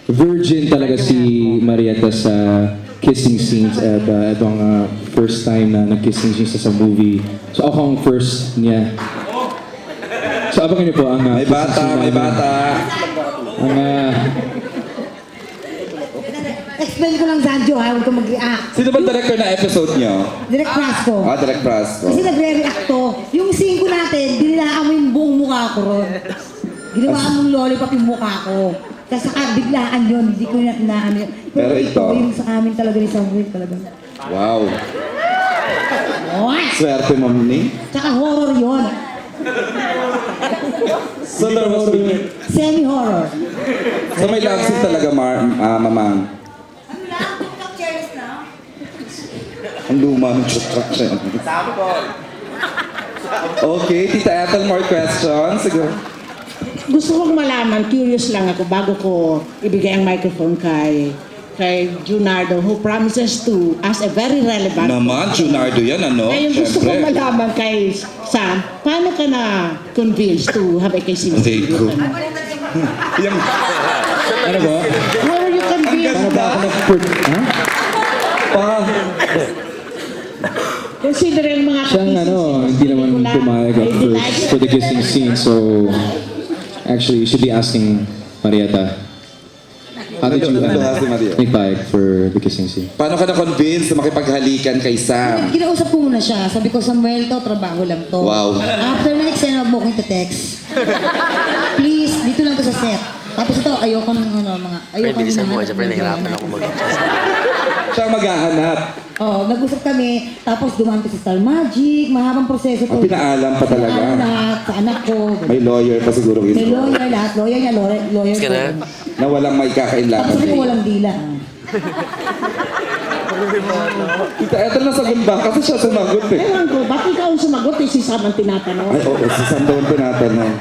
Virgin talaga si Marietta sa kissing scenes at itong first time na nag-kissing scenes sa movie. So ako ang first niya. So abangan niyo po ang May bata, may bata. Ang Explain ko lang, Sanjo, ha? Huwag ka mag-react. Sino ba director na episode niyo? Direct Frasco. Direct Frasco. Kasi nagre-react to. Yung scene ko natin, binilaan mo yung buong mukha ko ron. Ginawa mong lollipop yung mukha ko. Tapos saka biglaan yun, hindi ko na inaano yun. Pero ito, yung sa amin talaga ni Samuel talaga. Wow. Oy! Swerte mo ni. Tsaka horror yun. So there was Semi-horror. So may love scene talaga, Mamang. Ano lang? TikTok chairs na? Ang luma ng chukrok siya. Okay, Tita Ethel, more questions? Siguro. Gusto kong malaman, curious lang ako bago ko ibigay ang microphone kay Junardo who promises to ask a very relevant. Naman, Junardo yan, ano? Ngayon gusto kong Siyempre. malaman kay Sam, paano ka na convinced to have a kissing Okay, scene? cool. Yung, ano ba? How are you convinced? Paano ba ako ha? Considering mga Siyang hindi naman pumayag at first for the kissing scene. So actually, you should be asking Marietta. How did you si Maria. nagpayag for the kissing scene? Paano ka na-convince na makipaghalikan kay Sam? Kinausap ko muna siya. Sabi ko, Samuel to, trabaho lang to. Wow. After na eksena, huwag mo akong text. Please, dito lang to sa set. Tapos ito, ayoko ng mga... Friend, bilisan mo. Siyempre, nahihirapan ako mag-adjust. Siya ang maghahanap. Nag-usap kami. Tapos dumami ko sa Star Magic. Mahabang proseso to. Pinaalam pa talaga. Pinaalam sa anak ko. May lawyer pa siguro May ito. lawyer lahat. Lawyer niya, lawyer Ka ko. na? Na walang may Tapos kakainlaban sabi ko kayo. walang dila. Tita Ethel, nasagot ba? Kasi siya sumagot eh. Ewan ko, ba't ikaw ang sumagot si Sam ang tinatanong? Ay, oo, si Sam daw ang tinatanong.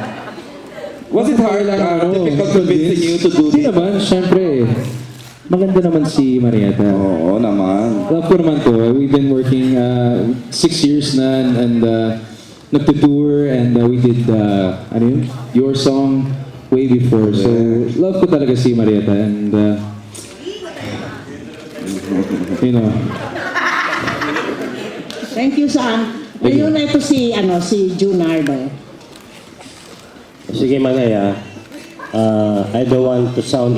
Was it hard, difficult convincing you to do Hindi this? naman, syempre. Maganda naman si Marietta. Oo naman. Love ko naman to. We've been working 6 years na and nagtutour and we did your song way before. So love ko talaga si Marietta and you know. Thank you, Sam. Ngayon na ito si Junardo. Sige, Manay, I don't want to sound